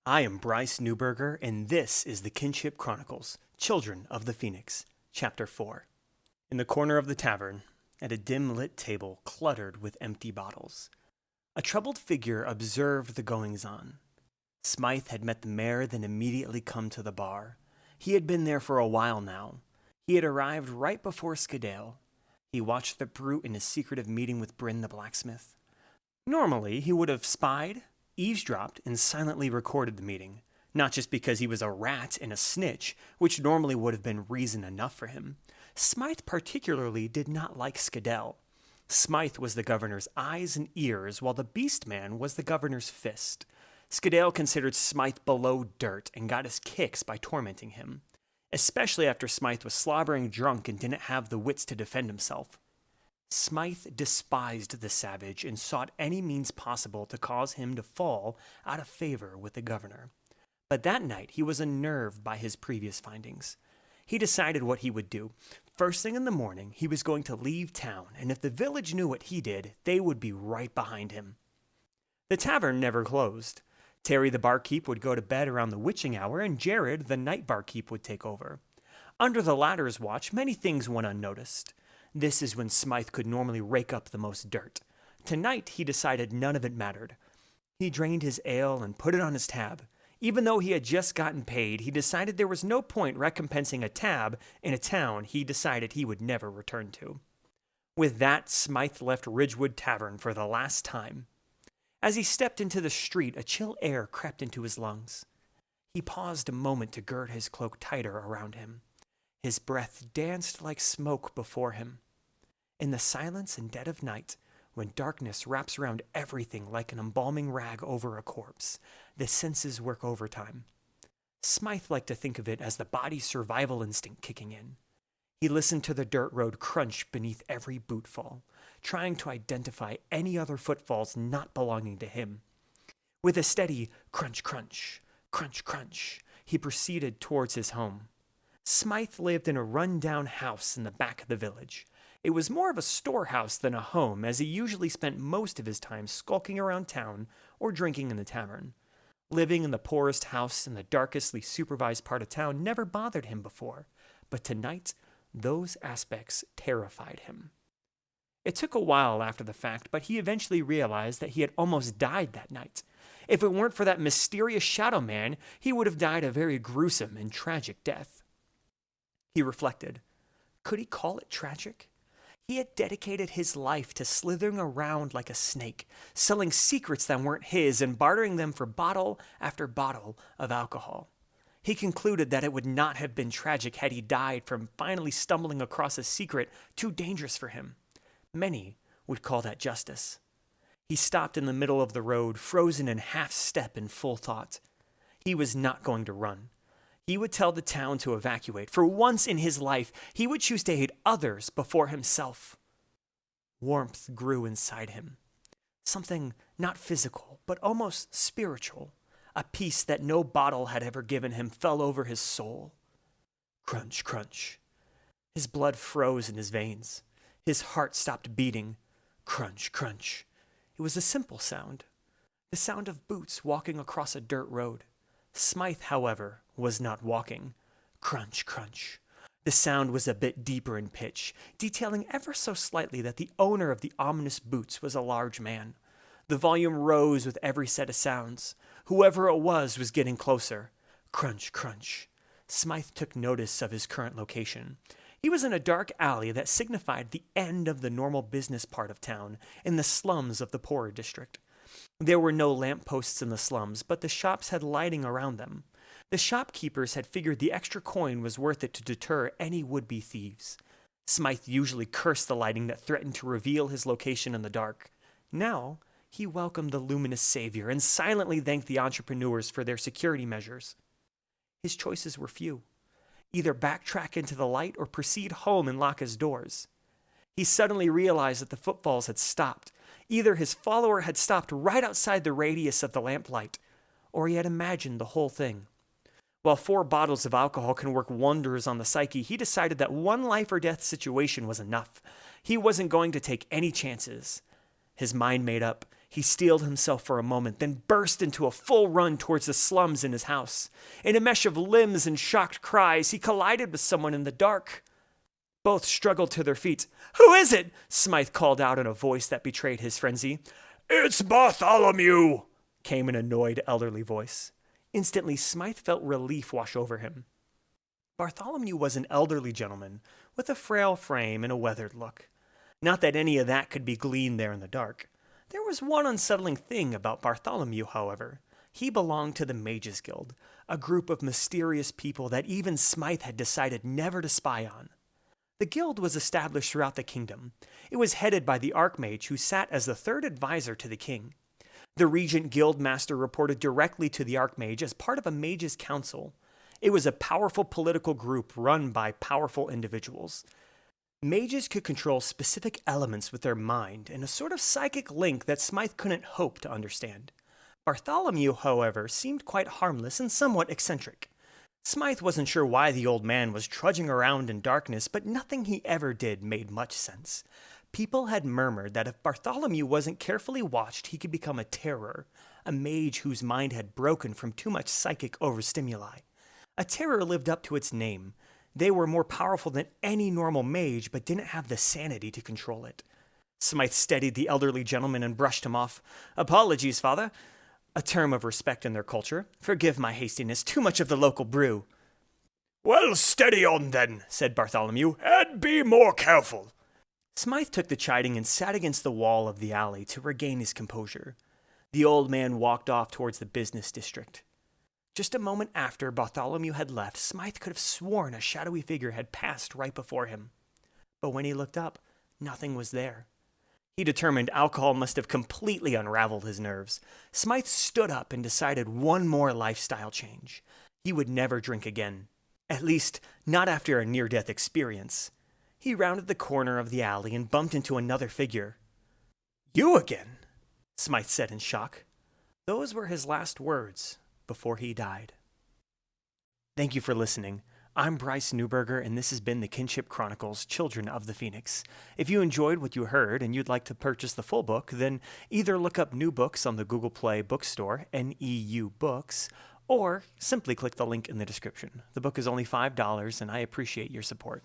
I am Bryce Newberger, and this is the Kinship Chronicles, Children of the Phoenix, Chapter 4. In the corner of the tavern, at a dim-lit table cluttered with empty bottles, a troubled figure observed the goings-on. Smythe had met the mayor, then immediately come to the bar. He had been there for a while now. He had arrived right before Skadale. He watched the brute in his secretive meeting with Bryn the blacksmith. Normally, he would have spied, eavesdropped, and silently recorded the meeting, not just because he was a rat and a snitch, which normally would have been reason enough for him. Smythe particularly did not like Skadale. Smythe was the governor's eyes and ears, while the beast man was the governor's fist. Skadale considered Smythe below dirt and got his kicks by tormenting him, especially after Smythe was slobbering drunk and didn't have the wits to defend himself. Smythe despised the savage and sought any means possible to cause him to fall out of favor with the governor. But that night he was unnerved by his previous findings. He decided what he would do. First thing in the morning, he was going to leave town, and if the village knew what he did, they would be right behind him. The tavern never closed. Terry the barkeep would go to bed around the witching hour, and Jared, the night barkeep, would take over. Under the latter's watch, many things went unnoticed. This is when Smythe could normally rake up the most dirt. Tonight, he decided none of it mattered. He drained his ale and put it on his tab. Even though he had just gotten paid, he decided there was no point recompensing a tab in a town he decided he would never return to. With that, Smythe left Ridgewood Tavern for the last time. As he stepped into the street, a chill air crept into his lungs. He paused a moment to gird his cloak tighter around him. His breath danced like smoke before him. In the silence and dead of night, when darkness wraps around everything like an embalming rag over a corpse, the senses work overtime. Smythe liked to think of it as the body's survival instinct kicking in. He listened to the dirt road crunch beneath every bootfall, trying to identify any other footfalls not belonging to him. With a steady crunch, crunch, crunch, crunch, he proceeded towards his home. Smythe lived in a run-down house in the back of the village. It was more of a storehouse than a home, as he usually spent most of his time skulking around town or drinking in the tavern. Living in the poorest house in the darkestly supervised part of town never bothered him before, but tonight, those aspects terrified him. It took a while after the fact, but he eventually realized that he had almost died that night. If it weren't for that mysterious shadow man, he would have died a very gruesome and tragic death. He reflected. Could he call it tragic? He had dedicated his life to slithering around like a snake, selling secrets that weren't his and bartering them for bottle after bottle of alcohol. He concluded that it would not have been tragic had he died from finally stumbling across a secret too dangerous for him. Many would call that justice. He stopped in the middle of the road, frozen in half-step in full thought. He was not going to run. He would tell the town to evacuate. For once in his life, he would choose to aid others before himself. Warmth grew inside him. Something not physical, but almost spiritual. A peace that no bottle had ever given him fell over his soul. Crunch, crunch. His blood froze in his veins. His heart stopped beating. Crunch, crunch. It was a simple sound. The sound of boots walking across a dirt road. Smythe, however, was not walking. Crunch, crunch. The sound was a bit deeper in pitch, detailing ever so slightly that the owner of the ominous boots was a large man. The volume rose with every set of sounds. Whoever it was getting closer. Crunch, crunch. Smythe took notice of his current location. He was in a dark alley that signified the end of the normal business part of town, in the slums of the poorer district. There were no lampposts in the slums, but the shops had lighting around them. The shopkeepers had figured the extra coin was worth it to deter any would-be thieves. Smythe usually cursed the lighting that threatened to reveal his location in the dark. Now, he welcomed the luminous savior and silently thanked the entrepreneurs for their security measures. His choices were few. Either backtrack into the light or proceed home and lock his doors. He suddenly realized that the footfalls had stopped. Either his follower had stopped right outside the radius of the lamplight, or he had imagined the whole thing. While 4 bottles of alcohol can work wonders on the psyche, he decided that one life-or-death situation was enough. He wasn't going to take any chances. His mind made up, He steeled himself for a moment, then burst into a full run towards the slums in his house. In a mesh of limbs and shocked cries, he collided with someone in the dark. Both struggled to their feet. "Who is it?" Smythe called out in a voice that betrayed his frenzy. "It's Bartholomew," came an annoyed elderly voice. Instantly, Smythe felt relief wash over him. Bartholomew was an elderly gentleman with a frail frame and a weathered look. Not that any of that could be gleaned there in the dark. There was one unsettling thing about Bartholomew, however. He belonged to the Mages Guild, a group of mysterious people that even Smythe had decided never to spy on. The guild was established throughout the kingdom. It was headed by the Archmage, who sat as the third advisor to the king. The Regent Guildmaster reported directly to the Archmage as part of a Mages Council. It was a powerful political group run by powerful individuals. Mages could control specific elements with their mind in a sort of psychic link that Smythe couldn't hope to understand. Bartholomew, however, seemed quite harmless and somewhat eccentric. Smythe wasn't sure why the old man was trudging around in darkness, but nothing he ever did made much sense. People had murmured that if Bartholomew wasn't carefully watched, he could become a terror, a mage whose mind had broken from too much psychic overstimuli. A terror lived up to its name. They were more powerful than any normal mage, but didn't have the sanity to control it. Smythe steadied the elderly gentleman and brushed him off. "Apologies, father," a term of respect in their culture. "Forgive my hastiness, too much of the local brew." "Well, steady on then," said Bartholomew, "and be more careful." Smythe took the chiding and sat against the wall of the alley to regain his composure. The old man walked off towards the business district. Just a moment after Bartholomew had left, Smythe could have sworn a shadowy figure had passed right before him. But when he looked up, nothing was there. He determined alcohol must have completely unraveled his nerves. Smythe stood up and decided one more lifestyle change. He would never drink again. At least, not after a near-death experience. He rounded the corner of the alley and bumped into another figure. "You again?" Smythe said in shock. Those were his last words before he died. Thank you for listening. I'm Bryce Newberger, and this has been the Kinship Chronicles, Children of the Phoenix. If you enjoyed what you heard and you'd like to purchase the full book, then either look up New Books on the Google Play bookstore, NEU Books, or simply click the link in the description. The book is only $5, and I appreciate your support.